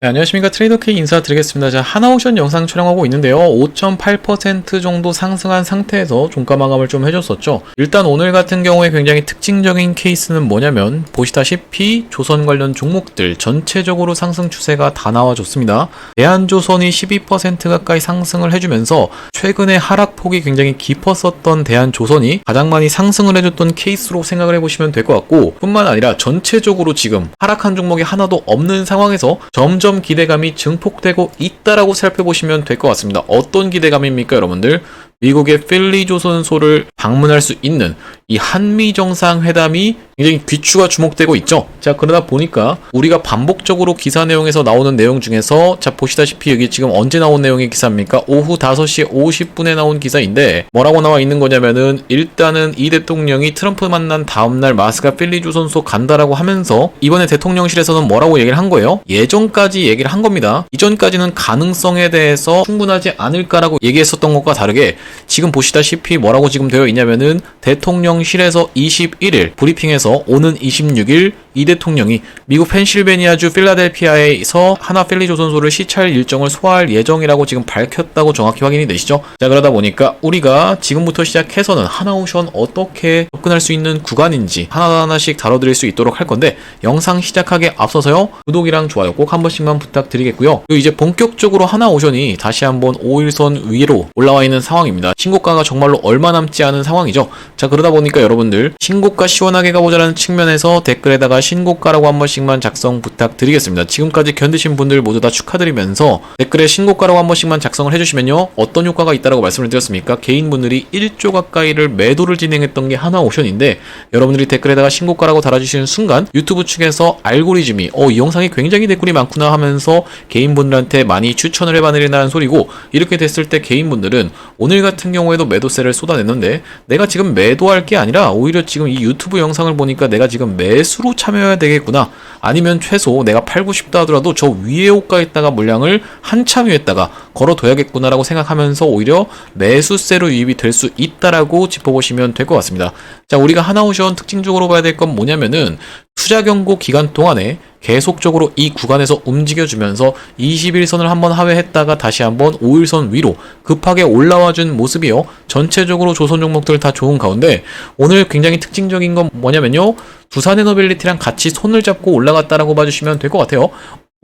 네, 안녕하십니까. 트레이더K 인사드리겠습니다. 자, 하나오션 영상 촬영하고 있는데요. 5.8% 정도 상승한 상태에서 종가 마감을 좀 해줬었죠. 일단 오늘 같은 경우에 굉장히 특징적인 케이스는 뭐냐면 보시다시피 조선 관련 종목들 전체적으로 상승 추세가 다 나와줬습니다. 대한조선이 12% 가까이 상승을 해주면서 최근에 하락폭이 굉장히 깊었었던 대한조선이 가장 많이 상승을 해줬던 케이스로 생각을 해보시면 될 것 같고, 뿐만 아니라 전체적으로 지금 하락한 종목이 하나도 없는 상황에서 점점 기대감이 증폭되고 있다라고 살펴보시면 될 것 같습니다. 어떤 기대감입니까, 여러분들? 미국의 필리 조선소를 방문할 수 있는 이 한미 정상회담이 굉장히 귀추가 주목되고 있죠. 자, 그러다 보니까 우리가 반복적으로 기사 내용에서 나오는 내용 중에서, 자, 보시다시피 여기 지금 언제 나온 내용의 기사입니까? 오후 5시 50분에 나온 기사인데 뭐라고 나와 있는 거냐면은, 일단은 이 대통령이 트럼프 만난 다음날 마스가 필리 조선소 간다라고 하면서 이번에 대통령실에서는 뭐라고 얘기를 한 거예요? 예전까지 얘기를 한 겁니다. 이전까지는 가능성에 대해서 충분하지 않을까라고 얘기했었던 것과 다르게 지금 보시다시피 뭐라고 지금 되어 있냐면은, 대통령실에서 21일 브리핑에서 오는 26일 이 대통령이 미국 펜실베니아주 필라델피아에서 하나 필리 조선소를 시찰 일정을 소화할 예정이라고 지금 밝혔다고 정확히 확인이 되시죠? 자, 그러다 보니까 우리가 지금부터 시작해서는 하나오션 어떻게 접근할 수 있는 구간인지 하나하나씩 다뤄드릴 수 있도록 할 건데, 영상 시작하기에 앞서서요, 구독이랑 좋아요 꼭 한 번씩만 부탁드리겠고요. 그리고 이제 본격적으로 하나오션이 다시 한번 5일선 위로 올라와 있는 상황입니다. 신고가가 정말로 얼마 남지 않은 상황이죠. 자, 그러다 보니까 여러분들 신고가 시원하게 가보자라는 측면에서 댓글에다가 신고가라고 한 번씩만 작성 부탁드리겠습니다. 지금까지 견디신 분들 모두 다 축하드리면서 댓글에 신고가라고 한 번씩만 작성을 해주시면요, 어떤 효과가 있다라고 말씀을 드렸습니까? 개인분들이 1조 가까이를 매도를 진행했던 게 하나오션인데, 여러분들이 댓글에다가 신고가라고 달아주시는 순간 유튜브 측에서 알고리즘이 이 영상이 굉장히 댓글이 많구나 하면서 개인분들한테 많이 추천을 해봐드린다는 소리고, 이렇게 됐을 때 개인분들은 오늘 같은 경우에도 매도세를 쏟아냈는데, 내가 지금 매도할 게 아니라 오히려 지금 이 유튜브 영상을 보니까 내가 지금 매수로 참여해야 되겠구나, 아니면 최소 내가 팔고 싶다 하더라도 저 위에 호가에다가 물량을 한참 위에다가 걸어둬야겠구나 라고 생각하면서 오히려 매수세로 유입이 될 수 있다라고 짚어보시면 될 것 같습니다. 자, 우리가 하나오션 특징적으로 봐야 될 건 뭐냐면은, 투자 경고 기간 동안에 계속적으로 이 구간에서 움직여주면서 21선을 한번 하회했다가 다시 한번 5일선 위로 급하게 올라와준 모습이요, 전체적으로 조선 종목들 다 좋은 가운데 오늘 굉장히 특징적인 건 뭐냐면요, 두산에너빌리티랑 같이 손을 잡고 올라갔다라고 봐주시면 될 것 같아요.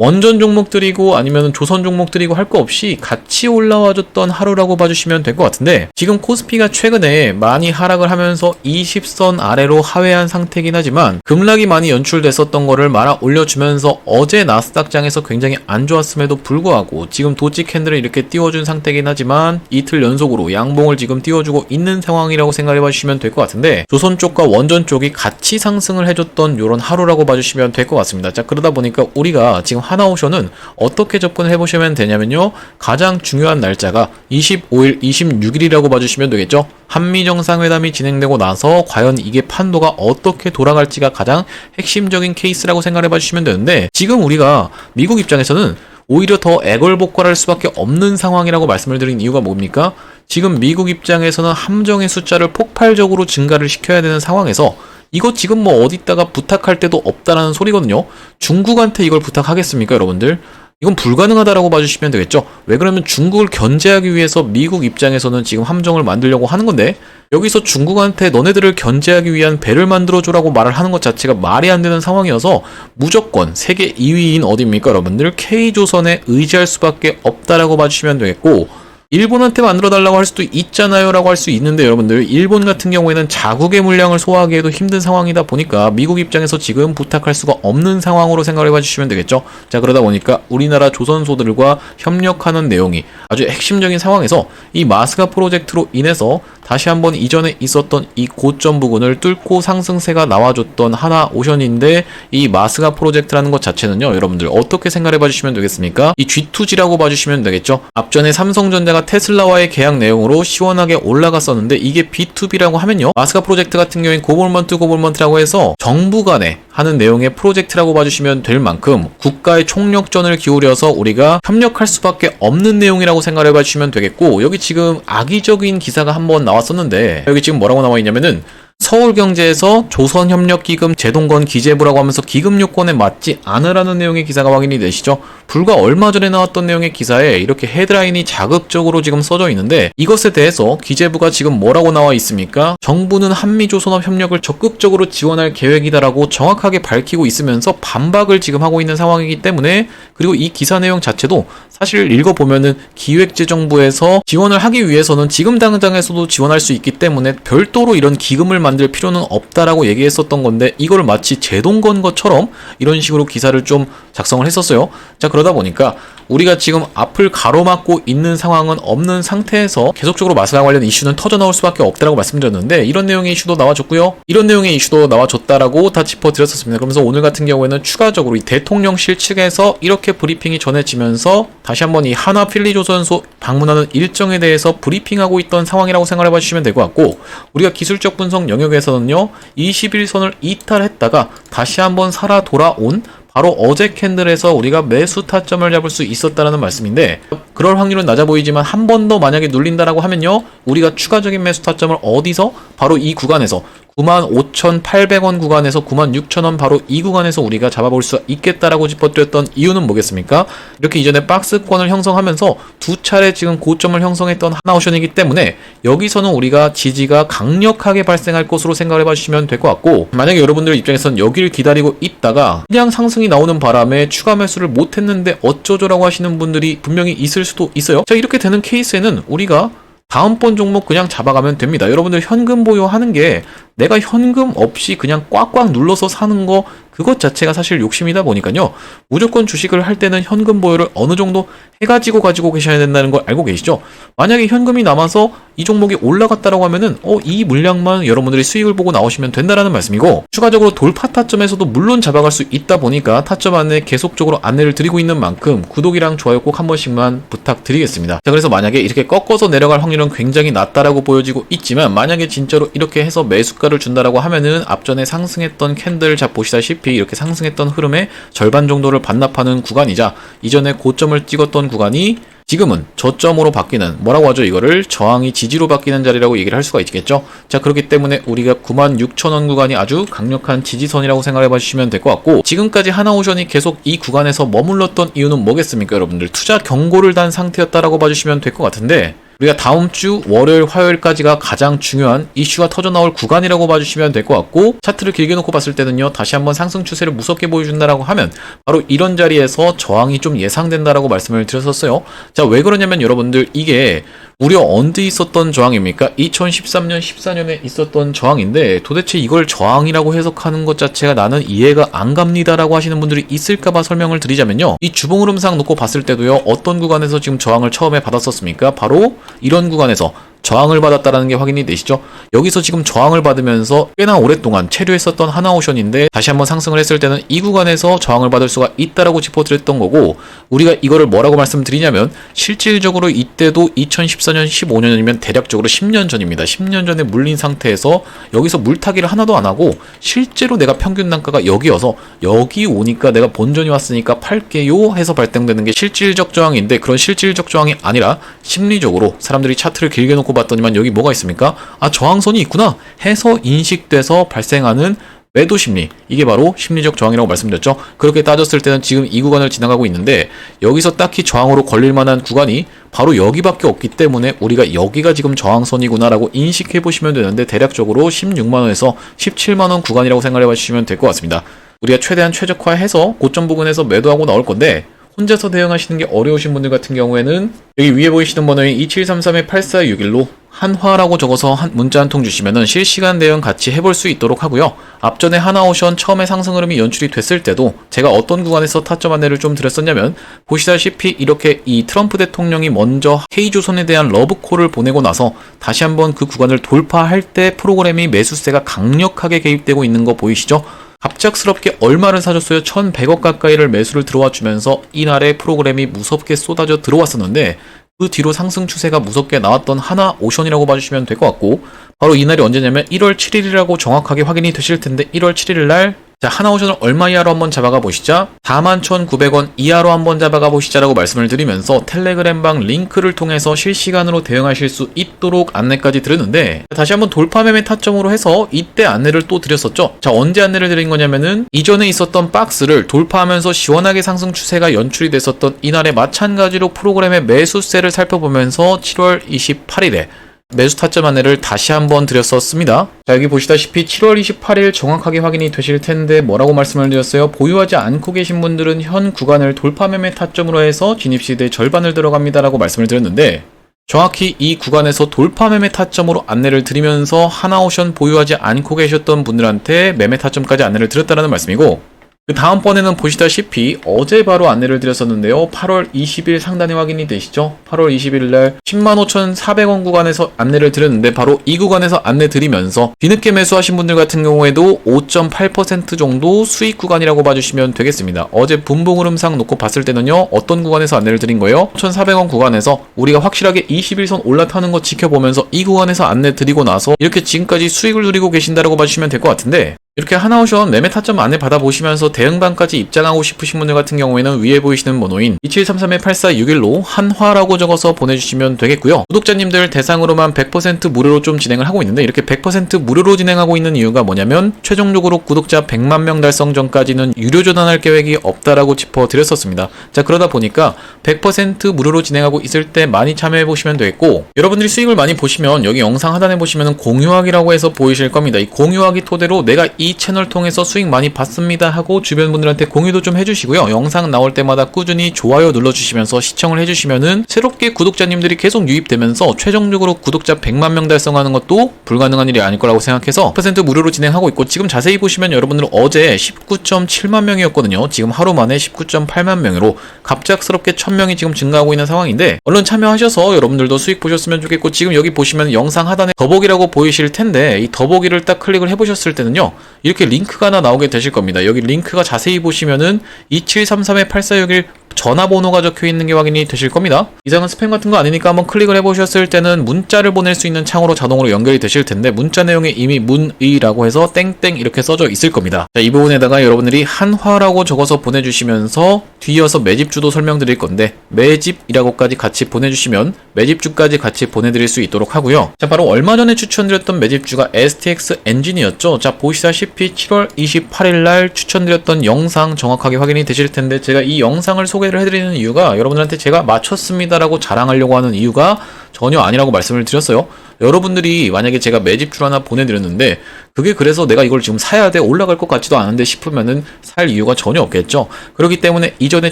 원전 종목들이고 아니면 조선 종목들이고 할 거 없이 같이 올라와줬던 하루라고 봐주시면 될 것 같은데, 지금 코스피가 최근에 많이 하락을 하면서 20선 아래로 하회한 상태이긴 하지만 급락이 많이 연출됐었던 거를 말아 올려주면서 어제 나스닥장에서 굉장히 안 좋았음에도 불구하고 지금 도치 캔들을 이렇게 띄워준 상태이긴 하지만 이틀 연속으로 양봉을 지금 띄워주고 있는 상황이라고 생각해 봐주시면 될 것 같은데, 조선 쪽과 원전 쪽이 같이 상승을 해줬던 이런 하루라고 봐주시면 될 것 같습니다. 자, 그러다 보니까 우리가 지금 하나오션은 어떻게 접근을 해보시면 되냐면요, 가장 중요한 날짜가 25일, 26일이라고 봐주시면 되겠죠. 한미 정상회담이 진행되고 나서 과연 이게 판도가 어떻게 돌아갈지가 가장 핵심적인 케이스라고 생각해 봐주시면 되는데, 지금 우리가 미국 입장에서는 오히려 더 애걸복걸할 수밖에 없는 상황이라고 말씀을 드린 이유가 뭡니까? 지금 미국 입장에서는 함정의 숫자를 폭발적으로 증가를 시켜야 되는 상황에서 이거 지금 뭐 어디다가 부탁할 데도 없다라는 소리거든요. 중국한테 이걸 부탁하겠습니까, 여러분들? 이건 불가능하다라고 봐주시면 되겠죠. 왜 그러면 중국을 견제하기 위해서 미국 입장에서는 지금 함정을 만들려고 하는 건데, 여기서 중국한테 너네들을 견제하기 위한 배를 만들어줘라고 말을 하는 것 자체가 말이 안 되는 상황이어서 무조건 세계 2위인 어디입니까, 여러분들? K조선에 의지할 수밖에 없다라고 봐주시면 되겠고, 일본한테 만들어달라고 할 수도 있잖아요 라고 할 수 있는데, 여러분들 일본 같은 경우에는 자국의 물량을 소화하기에도 힘든 상황이다 보니까 미국 입장에서 지금 부탁할 수가 없는 상황으로 생각을 해봐주시면 되겠죠. 자, 그러다 보니까 우리나라 조선소들과 협력하는 내용이 아주 핵심적인 상황에서 이 마스가 프로젝트로 인해서 다시 한번 이전에 있었던 이 고점 부근을 뚫고 상승세가 나와줬던 하나오션인데, 이 마스가 프로젝트라는 것 자체는요, 여러분들 어떻게 생각해 봐주시면 되겠습니까? 이 G2G라고 봐주시면 되겠죠. 앞전에 삼성전자가 테슬라와의 계약 내용으로 시원하게 올라갔었는데, 이게 B2B라고 하면요, 마스가 프로젝트 같은 경우엔 고볼먼트라고 해서 정부 간에 하는 내용의 프로젝트라고 봐주시면 될 만큼 국가의 총력전을 기울여서 우리가 협력할 수밖에 없는 내용이라고 생각해 봐주시면 되겠고, 여기 지금 악의적인 기사가 한번 나왔었는데, 여기 지금 뭐라고 나와 있냐면은, 서울경제에서 조선협력기금 제동건 기재부라고 하면서 기금 요건에 맞지 않으라는 내용의 기사가 확인이 되시죠? 불과 얼마 전에 나왔던 내용의 기사에 이렇게 헤드라인이 자극적으로 지금 써져 있는데, 이것에 대해서 기재부가 지금 뭐라고 나와 있습니까? 정부는 한미조선업 협력을 적극적으로 지원할 계획이다라고 정확하게 밝히고 있으면서 반박을 지금 하고 있는 상황이기 때문에, 그리고 이 기사 내용 자체도 사실 읽어보면은 기획재정부에서 지원을 하기 위해서는 지금 당장에서도 지원할 수 있기 때문에 별도로 이런 기금을 만들 필요는 없다라고 얘기했었던 건데, 이걸 마치 제동건 것처럼 이런 식으로 기사를 좀 작성을 했었어요. 자, 그러다 보니까 우리가 지금 앞을 가로막고 있는 상황은 없는 상태에서 계속적으로 마스크 관련 이슈는 터져나올 수밖에 없다라고 말씀드렸는데, 이런 내용의 이슈도 나와줬고요, 이런 내용의 이슈도 나와줬다라고 다 짚어드렸었습니다. 그러면서 오늘 같은 경우에는 추가적으로 이 대통령실 측에서 이렇게 브리핑이 전해지면서 다시 한번 이 한화 필리조선소 방문하는 일정에 대해서 브리핑하고 있던 상황이라고 생각해 봐주시면 될 것 같고, 우리가 기술적 분석 영역에서는요 21선을 이탈했다가 다시 한번 살아 돌아온 바로 어제 캔들에서 우리가 매수 타점을 잡을 수 있었다라는 말씀인데, 그럴 확률은 낮아 보이지만 한 번 더 만약에 눌린다라고 하면요, 우리가 추가적인 매수 타점을 어디서? 바로 이 구간에서 95,800원 구간에서 96,000원 바로 이 구간에서 우리가 잡아볼 수 있겠다라고 짚어드렸던 이유는 뭐겠습니까? 이렇게 이전에 박스권을 형성하면서 두 차례 지금 고점을 형성했던 하나오션이기 때문에 여기서는 우리가 지지가 강력하게 발생할 것으로 생각을 해봐주시면 될 것 같고, 만약에 여러분들 입장에서는 여기를 기다리고 있다가 그냥 상승이 나오는 바람에 추가 매수를 못했는데 어쩌죠라고 하시는 분들이 분명히 있을 수도 있어요. 자, 이렇게 되는 케이스에는 우리가 다음번 종목 그냥 잡아가면 됩니다. 여러분들 현금 보유하는 게 내가 현금 없이 그냥 꽉꽉 눌러서 사는 거, 그것 자체가 사실 욕심이다 보니까요, 무조건 주식을 할 때는 현금 보유를 어느 정도 해가지고 가지고 계셔야 된다는 걸 알고 계시죠? 만약에 현금이 남아서 이 종목이 올라갔다라고 하면은 이 물량만 여러분들이 수익을 보고 나오시면 된다라는 말씀이고, 추가적으로 돌파 타점에서도 물론 잡아갈 수 있다 보니까 타점 안내 계속적으로 안내를 드리고 있는 만큼 구독이랑 좋아요 꼭 한 번씩만 부탁드리겠습니다. 자, 그래서 만약에 이렇게 꺾어서 내려갈 확률은 굉장히 낮다라고 보여지고 있지만, 만약에 진짜로 이렇게 해서 매수가를 준다라고 하면은 앞전에 상승했던 캔들 자 보시다시피 이렇게 상승했던 흐름의 절반 정도를 반납하는 구간이자, 이전에 고점을 찍었던 구간이 지금은 저점으로 바뀌는, 뭐라고 하죠? 이거를 저항이 지지로 바뀌는 자리라고 얘기를 할 수가 있겠죠? 자, 그렇기 때문에 우리가 96,000원 구간이 아주 강력한 지지선이라고 생각해 봐주시면 될 것 같고, 지금까지 하나오션이 계속 이 구간에서 머물렀던 이유는 뭐겠습니까? 여러분들 투자 경고를 단 상태였다라고 봐주시면 될 것 같은데, 우리가 다음 주 월요일, 화요일까지가 가장 중요한 이슈가 터져나올 구간이라고 봐주시면 될 것 같고, 차트를 길게 놓고 봤을 때는요, 다시 한번 상승 추세를 무섭게 보여준다라고 하면 바로 이런 자리에서 저항이 좀 예상된다라고 말씀을 드렸었어요. 자, 왜 그러냐면 여러분들, 이게 무려 언제 있었던 저항입니까? 2013년, 14년에 있었던 저항인데, 도대체 이걸 저항이라고 해석하는 것 자체가 나는 이해가 안 갑니다라고 하시는 분들이 있을까봐 설명을 드리자면요, 이 주봉 흐름상 놓고 봤을 때도요, 어떤 구간에서 지금 저항을 처음에 받았었습니까? 바로 이런 구간에서 저항을 받았다라는 게 확인이 되시죠? 여기서 지금 저항을 받으면서 꽤나 오랫동안 체류했었던 하나오션인데, 다시 한번 상승을 했을 때는 이 구간에서 저항을 받을 수가 있다라고 짚어드렸던 거고, 우리가 이거를 뭐라고 말씀드리냐면, 실질적으로 이때도 2014년, 15년이면 대략적으로 10년 전입니다. 10년 전에 물린 상태에서 여기서 물타기를 하나도 안 하고 실제로 내가 평균 단가가 여기여서 여기 오니까 내가 본전이 왔으니까 팔게요 해서 발생되는 게 실질적 저항인데, 그런 실질적 저항이 아니라 심리적으로 사람들이 차트를 길게 놓고 봤더니만 여기 뭐가 있습니까? 아, 저항선이 있구나 해서 인식돼서 발생하는 매도 심리, 이게 바로 심리적 저항이라고 말씀드렸죠. 그렇게 따졌을 때는 지금 이 구간을 지나가고 있는데, 여기서 딱히 저항으로 걸릴 만한 구간이 바로 여기밖에 없기 때문에 우리가 여기가 지금 저항선이구나 라고 인식해 보시면 되는데, 대략적으로 16만원에서 17만원 구간이라고 생각해 보시면 될 것 같습니다. 우리가 최대한 최적화해서 고점 부근에서 매도하고 나올 건데, 혼자서 대응하시는 게 어려우신 분들 같은 경우에는 여기 위에 보이시는 번호인 2733-8461로 한화라고 적어서 문자 한 통 주시면은 실시간 대응 같이 해볼 수 있도록 하고요. 앞전에 하나오션 처음에 상승 흐름이 연출이 됐을 때도 제가 어떤 구간에서 타점 안내를 좀 드렸었냐면, 보시다시피 이렇게 이 트럼프 대통령이 먼저 K조선에 대한 러브콜을 보내고 나서 다시 한번 그 구간을 돌파할 때 프로그램이 매수세가 강력하게 개입되고 있는 거 보이시죠? 갑작스럽게 얼마를 사줬어요? 1,100억 가까이를 매수를 들어와 주면서 이날에 프로그램이 무섭게 쏟아져 들어왔었는데, 그 뒤로 상승 추세가 무섭게 나왔던 하나오션이라고 봐주시면 될 것 같고, 바로 이날이 언제냐면 1월 7일이라고 정확하게 확인이 되실 텐데, 1월 7일 날 자, 하나오션을 얼마 이하로 한번 잡아가 보시자 41,900원 이하로 한번 잡아가 보시자라고 말씀을 드리면서 텔레그램방 링크를 통해서 실시간으로 대응하실 수 있도록 안내까지 드렸는데, 다시 한번 돌파 매매 타점으로 해서 이때 안내를 또 드렸었죠. 자, 언제 안내를 드린 거냐면은 이전에 있었던 박스를 돌파하면서 시원하게 상승 추세가 연출이 됐었던 이날에 마찬가지로 프로그램의 매수세를 살펴보면서 7월 28일에 매수 타점 안내를 다시 한번 드렸었습니다. 자, 여기 보시다시피 7월 28일 정확하게 확인이 되실 텐데 뭐라고 말씀을 드렸어요? 보유하지 않고 계신 분들은 현 구간을 돌파 매매 타점으로 해서 진입시대 절반을 들어갑니다 라고 말씀을 드렸는데, 정확히 이 구간에서 돌파 매매 타점으로 안내를 드리면서 하나오션 보유하지 않고 계셨던 분들한테 매매 타점까지 안내를 드렸다는 말씀이고, 그 다음번에는 보시다시피 어제 바로 안내를 드렸었는데요. 8월 20일 상단에 확인이 되시죠? 8월 20일 날 105,400원 구간에서 안내를 드렸는데 바로 이 구간에서 안내 드리면서 뒤늦게 매수하신 분들 같은 경우에도 5.8% 정도 수익 구간이라고 봐주시면 되겠습니다. 어제 분봉 흐름상 놓고 봤을 때는요. 어떤 구간에서 안내를 드린 거예요? 1,400원 구간에서 우리가 확실하게 21선 올라타는 거 지켜보면서 이 구간에서 안내 드리고 나서 이렇게 지금까지 수익을 누리고 계신다라고 봐주시면 될 것 같은데, 이렇게 하나오션 매매 타점 안내 받아보시면서 대응반까지 입장하고 싶으신 분들 같은 경우에는 위에 보이시는 번호인 2733-8461로 한화라고 적어서 보내주시면 되겠고요. 구독자님들 대상으로만 100% 무료로 좀 진행을 하고 있는데, 이렇게 100% 무료로 진행하고 있는 이유가 뭐냐면 최종적으로 구독자 100만 명 달성 전까지는 유료 전환할 계획이 없다라고 짚어드렸었습니다. 자, 그러다 보니까 100% 무료로 진행하고 있을 때 많이 참여해보시면 되겠고, 여러분들이 수익을 많이 보시면 여기 영상 하단에 보시면 공유하기라고 해서 보이실 겁니다. 이 공유하기 토대로 내가 이 채널 통해서 수익 많이 봤습니다 하고 주변 분들한테 공유도 좀 해주시고요. 영상 나올 때마다 꾸준히 좋아요 눌러주시면서 시청을 해주시면은 새롭게 구독자님들이 계속 유입되면서 최종적으로 구독자 100만 명 달성하는 것도 불가능한 일이 아닐 거라고 생각해서 100% 무료로 진행하고 있고, 지금 자세히 보시면 여러분들은 어제 19.7만 명이었거든요. 지금 하루 만에 19.8만 명으로 갑작스럽게 1000명이 지금 증가하고 있는 상황인데, 얼른 참여하셔서 여러분들도 수익 보셨으면 좋겠고, 지금 여기 보시면 영상 하단에 더보기라고 보이실 텐데 이 더보기를 딱 클릭을 해보셨을 때는요. 이렇게 링크가 하나 나오게 되실 겁니다. 여기 링크가 자세히 보시면은 2733-8461 전화번호가 적혀 있는 게 확인이 되실 겁니다. 이상은 스팸 같은 거 아니니까 한번 클릭을 해보셨을 때는 문자를 보낼 수 있는 창으로 자동으로 연결이 되실 텐데, 문자 내용에 이미 문의라고 해서 땡땡 이렇게 써져 있을 겁니다. 자, 이 부분에다가 여러분들이 한화라고 적어서 보내주시면서 뒤이어서 매집주도 설명드릴 건데 매집이라고까지 같이 보내주시면 매집주까지 같이 보내드릴 수 있도록 하고요. 자, 바로 얼마 전에 추천드렸던 매집주가 STX 엔진이었죠. 자, 보시다시피 7월 28일 날 추천드렸던 영상 정확하게 확인이 되실 텐데, 제가 이 영상을 소개를 해드리는 이유가 여러분들한테 제가 맞췄습니다라고 자랑하려고 하는 이유가 전혀 아니라고 말씀을 드렸어요. 여러분들이 만약에 제가 매집줄 하나 보내드렸는데 그게 그래서 내가 이걸 지금 사야 돼, 올라갈 것 같지도 않은데 싶으면은 살 이유가 전혀 없겠죠. 그렇기 때문에 이전에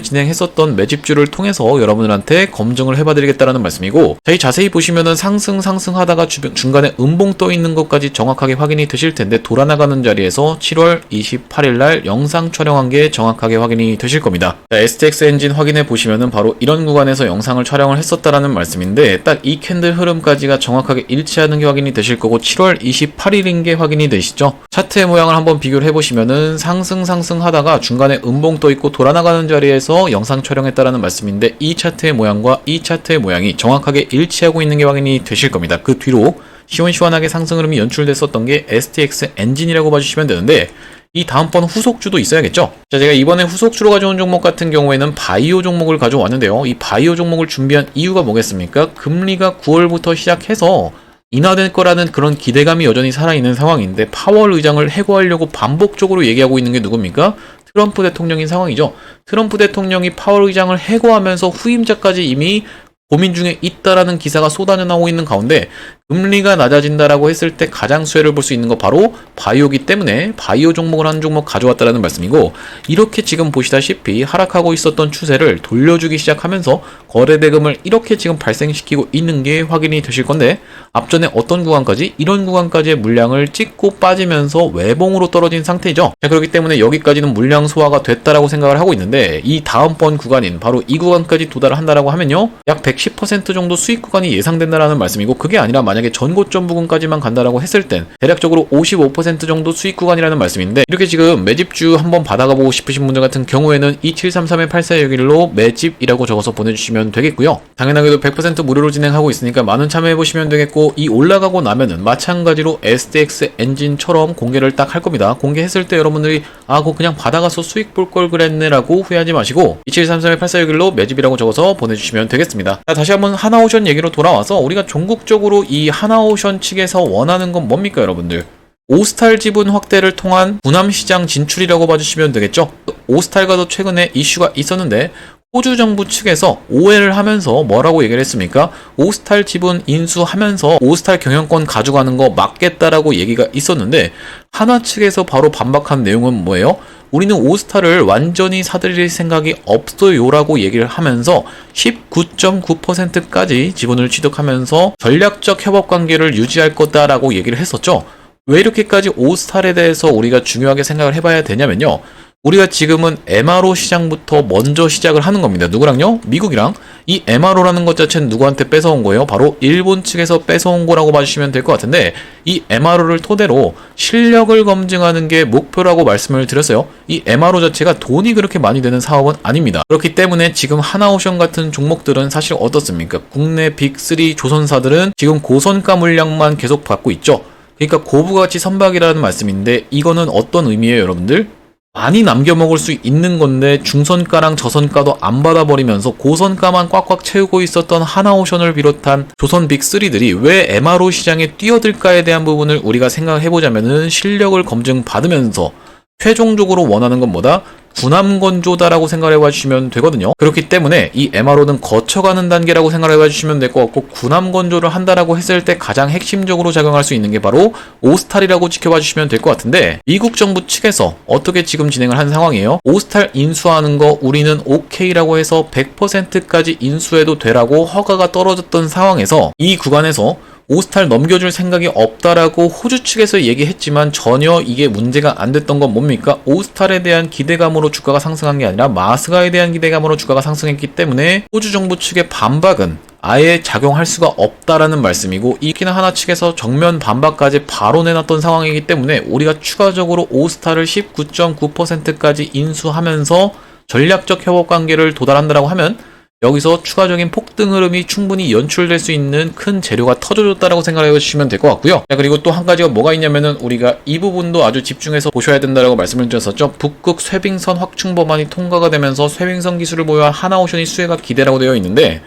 진행했었던 매집줄을 통해서 여러분들한테 검증을 해봐드리겠다라는 말씀이고, 저희 자세히 보시면은 상승하다가 중간에 음봉 떠 있는 것까지 정확하게 확인이 되실 텐데, 돌아나가는 자리에서 7월 28일 날 영상 촬영한 게 정확하게 확인이 되실 겁니다. 자, STX 엔진 확인해 보시면은 바로 이런 구간에서 영상을 촬영을 했었다라는 말씀인데, 딱 이 캔들 흐름까지가 정확하게 일치하는 게 확인이 되실 거고 7월 28일인 게 확인이 되시죠. 차트의 모양을 한번 비교를 해보시면은 상승하다가 중간에 음봉 떠 있고 돌아나가는 자리에서 영상 촬영했다라는 말씀인데, 이 차트의 모양과 이 차트의 모양이 정확하게 일치하고 있는 게 확인이 되실 겁니다. 그 뒤로 시원시원하게 상승 흐름이 연출됐었던 게 STX 엔진이라고 봐주시면 되는데, 이 다음번 후속주도 있어야겠죠. 자, 제가 이번에 후속주로 가져온 종목 같은 경우에는 바이오 종목을 가져왔는데요. 이 바이오 종목을 준비한 이유가 뭐겠습니까? 금리가 9월부터 시작해서 인하될 거라는 그런 기대감이 여전히 살아있는 상황인데, 파월 의장을 해고하려고 반복적으로 얘기하고 있는 게 누굽니까? 트럼프 대통령인 상황이죠. 트럼프 대통령이 파월 의장을 해고하면서 후임자까지 이미 고민 중에 있다라는 기사가 쏟아져 나오고 있는 가운데, 금리가 낮아진다라고 했을 때 가장 수혜를 볼 수 있는 거 바로 바이오기 때문에 바이오 종목을 한 종목 가져왔다라는 말씀이고, 이렇게 지금 보시다시피 하락하고 있었던 추세를 돌려주기 시작하면서 거래대금을 이렇게 지금 발생시키고 있는 게 확인이 되실 건데, 앞전에 어떤 구간까지? 이런 구간까지의 물량을 찍고 빠지면서 외봉으로 떨어진 상태이죠. 자, 그렇기 때문에 여기까지는 물량 소화가 됐다라고 생각을 하고 있는데, 이 다음번 구간인 바로 이 구간까지 도달을 한다라고 하면요, 약 110% 정도 수익 구간이 예상된다라는 말씀이고, 그게 아니라 만약에 전고점 부근까지만 간다라고 했을 땐 대략적으로 55% 정도 수익 구간이라는 말씀인데, 이렇게 지금 매집주 한번 받아가보고 싶으신 분들 같은 경우에는 2733-8461로 매집이라고 적어서 보내주시면 되겠고요. 당연하게도 100% 무료로 진행하고 있으니까 많은 참여해보시면 되겠고, 이 올라가고 나면은 마찬가지로 SDX 엔진처럼 공개를 딱 할 겁니다. 공개했을 때 여러분들이 그거 그냥 받아가서 수익 볼 걸 그랬네 라고 후회하지 마시고 2733-8461로 매집이라고 적어서 보내주시면 되겠습니다. 자, 다시 한번 하나오션 얘기로 돌아와서 우리가 종국적으로 이 하나오션 측에서 원하는 건 뭡니까 여러분들? 오스탈 지분 확대를 통한 군함시장 진출이라고 봐주시면 되겠죠. 오스탈과도 최근에 이슈가 있었는데 호주 정부 측에서 오해를 하면서 뭐라고 얘기를 했습니까? 오스탈 지분 인수하면서 오스탈 경영권 가져가는 거 막겠다라고 얘기가 있었는데, 하나 측에서 바로 반박한 내용은 뭐예요? 우리는 오스탈을 완전히 사들일 생각이 없어요 라고 얘기를 하면서 19.9%까지 지분을 취득하면서 전략적 협업관계를 유지할 거다라고 얘기를 했었죠. 왜 이렇게까지 오스탈에 대해서 우리가 중요하게 생각을 해봐야 되냐면요, 우리가 지금은 MRO 시장부터 먼저 시작을 하는 겁니다. 누구랑요? 미국이랑. 이 MRO라는 것 자체는 누구한테 뺏어온 거예요? 바로 일본 측에서 뺏어온 거라고 봐주시면 될 것 같은데, 이 MRO를 토대로 실력을 검증하는 게 목표라고 말씀을 드렸어요. 이 MRO 자체가 돈이 그렇게 많이 되는 사업은 아닙니다. 그렇기 때문에 지금 하나오션 같은 종목들은 사실 어떻습니까? 국내 빅3 조선사들은 지금 고선가 물량만 계속 받고 있죠. 그러니까 고부가치 선박이라는 말씀인데, 이거는 어떤 의미예요 여러분들? 많이 남겨먹을 수 있는 건데 중선가랑 저선가도 안 받아버리면서 고선가만 꽉꽉 채우고 있었던 하나오션을 비롯한 조선 빅3들이 왜 MRO 시장에 뛰어들까에 대한 부분을 우리가 생각을 해보자면은 실력을 검증받으면서 최종적으로 원하는 건 뭐다? 군함건조다라고 생각을 해봐주시면 되거든요. 그렇기 때문에 이 MRO는 거쳐가는 단계라고 생각을 해봐주시면 될 것 같고, 군함건조를 한다라고 했을 때 가장 핵심적으로 작용할 수 있는 게 바로 오스탈이라고 지켜봐주시면 될 것 같은데, 미국 정부 측에서 어떻게 지금 진행을 한 상황이에요? 오스탈 인수하는 거 우리는 오케이라고 해서 100%까지 인수해도 되라고 허가가 떨어졌던 상황에서 이 구간에서 오스탈 넘겨줄 생각이 없다라고 호주 측에서 얘기했지만 전혀 이게 문제가 안 됐던 건 뭡니까? 오스탈에 대한 기대감으로 주가가 상승한 게 아니라 마스가에 대한 기대감으로 주가가 상승했기 때문에 호주 정부 측의 반박은 아예 작용할 수가 없다라는 말씀이고, 이키나 하나 측에서 정면 반박까지 바로 내놨던 상황이기 때문에 우리가 추가적으로 오스탈을 19.9%까지 인수하면서 전략적 협업관계를 도달한다라고 하면 여기서 추가적인 폭등 흐름이 충분히 연출될 수 있는 큰 재료가 터져줬다라고 생각해 주시면 될 것 같고요. 자, 그리고 또 한 가지가 뭐가 있냐면은 우리가 이 부분도 아주 집중해서 보셔야 된다라고 말씀을 드렸었죠. 북극 쇄빙선 확충 법안이 통과가 되면서 쇄빙선 기술을 보유한 하나오션이 수혜가 기대라고 되어 있는데,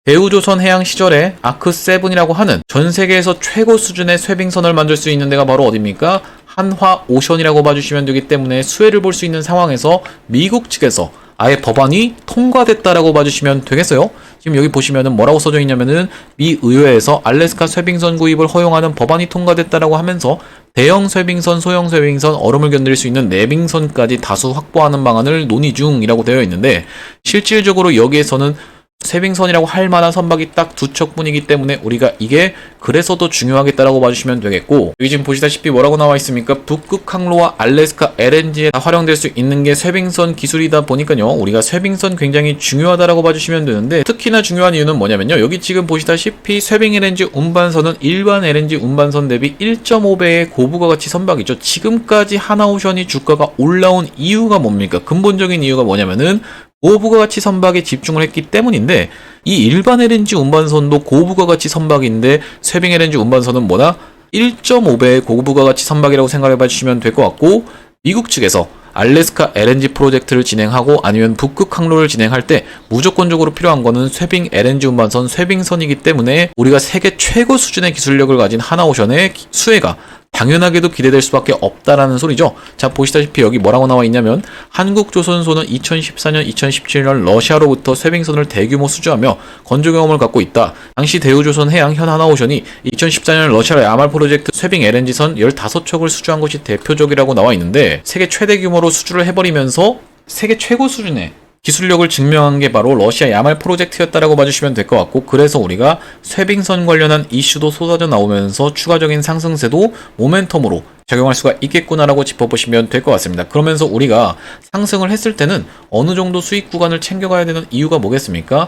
대우조선 해양 시절에 아크7이라고 하는 전 세계에서 최고 수준의 쇄빙선을 만들 수 있는 데가 바로 어디입니까? 한화오션이라고 봐주시면 되기 때문에 수혜를 볼 수 있는 상황에서 미국 측에서 아예 법안이 통과됐다라고 봐주시면 되겠어요. 지금 여기 보시면은 뭐라고 써져 있냐면은 미 의회에서 알래스카 쇄빙선 구입을 허용하는 법안이 통과됐다라고 하면서 대형 쇄빙선, 소형 쇄빙선, 얼음을 견딜 수 있는 내빙선까지 다수 확보하는 방안을 논의 중이라고 되어 있는데, 실질적으로 여기에서는 쇄빙선이라고 할 만한 선박이 딱 두 척뿐이기 때문에 우리가 이게 그래서 더 중요하겠다라고 봐주시면 되겠고, 여기 지금 보시다시피 뭐라고 나와 있습니까? 북극 항로와 알래스카 LNG에 다 활용될 수 있는 게 쇄빙선 기술이다 보니까요, 우리가 쇄빙선 굉장히 중요하다라고 봐주시면 되는데, 특히나 중요한 이유는 뭐냐면요, 여기 지금 보시다시피 쇄빙 LNG 운반선은 일반 LNG 운반선 대비 1.5배의 고부가가치 선박이죠. 지금까지 하나오션이 주가가 올라온 이유가 뭡니까? 근본적인 이유가 뭐냐면은 고부가가치 선박에 집중을 했기 때문인데, 이 일반 LNG 운반선도 고부가가치 선박인데 쇄빙 LNG 운반선은 뭐다? 1.5배의 고부가가치 선박이라고 생각해 봐주시면 될 것 같고, 미국 측에서 알래스카 LNG 프로젝트를 진행하고 아니면 북극 항로를 진행할 때 무조건적으로 필요한 거는 쇄빙 LNG 운반선, 쇄빙선이기 때문에 우리가 세계 최고 수준의 기술력을 가진 하나오션의 수혜가 당연하게도 기대될 수밖에 없다라는 소리죠. 자, 보시다시피 여기 뭐라고 나와 있냐면, 한국조선소는 2014년, 2017년 러시아로부터 쇄빙선을 대규모 수주하며 건조 경험을 갖고 있다. 당시 대우조선 해양 현 하나오션이 2014년 러시아 야말 프로젝트 쇄빙 LNG선 15척을 수주한 것이 대표적이라고 나와 있는데, 세계 최대 규모로 수주를 해버리면서 세계 최고 수준의 기술력을 증명한 게 바로 러시아 야말 프로젝트였다라고 봐주시면 될 것 같고, 그래서 우리가 쇄빙선 관련한 이슈도 쏟아져 나오면서 추가적인 상승세도 모멘텀으로 작용할 수가 있겠구나라고 짚어보시면 될 것 같습니다. 그러면서 우리가 상승을 했을 때는 어느 정도 수익 구간을 챙겨가야 되는 이유가 뭐겠습니까?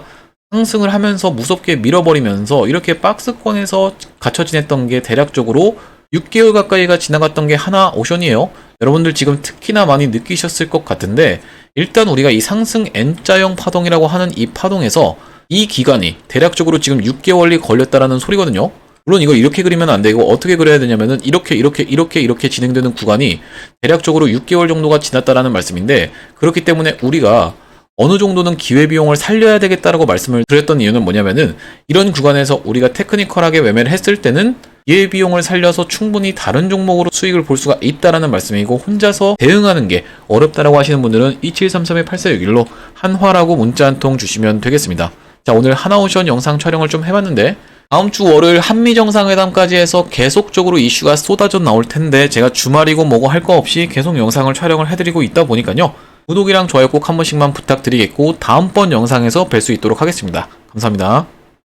상승을 하면서 무섭게 밀어버리면서 이렇게 박스권에서 갇혀 지냈던 게 대략적으로 6개월 가까이가 지나갔던 게 하나오션이에요. 여러분들 지금 특히나 많이 느끼셨을 것 같은데, 일단 우리가 이 상승 N자형 파동이라고 하는 이 파동에서 이 기간이 대략적으로 지금 6개월이 걸렸다라는 소리거든요. 물론 이거 이렇게 그리면 안 되고 어떻게 그려야 되냐면은 이렇게 진행되는 구간이 대략적으로 6개월 정도가 지났다라는 말씀인데, 그렇기 때문에 우리가 어느 정도는 기회비용을 살려야 되겠다라고 말씀을 드렸던 이유는 뭐냐면은, 이런 구간에서 우리가 테크니컬하게 매매를 했을 때는 기회비용을 살려서 충분히 다른 종목으로 수익을 볼 수가 있다라는 말씀이고, 혼자서 대응하는 게 어렵다라고 하시는 분들은 2733-8461로 한화라고 문자 한 통 주시면 되겠습니다. 자, 오늘 하나오션 영상 촬영을 좀 해봤는데, 다음 주 월요일 한미정상회담까지 해서 계속적으로 이슈가 쏟아져 나올 텐데, 제가 주말이고 뭐고 할 거 없이 계속 영상을 촬영을 해드리고 있다 보니까요. 구독이랑 좋아요 꼭 한 번씩만 부탁드리겠고, 다음번 영상에서 뵐 수 있도록 하겠습니다. 감사합니다.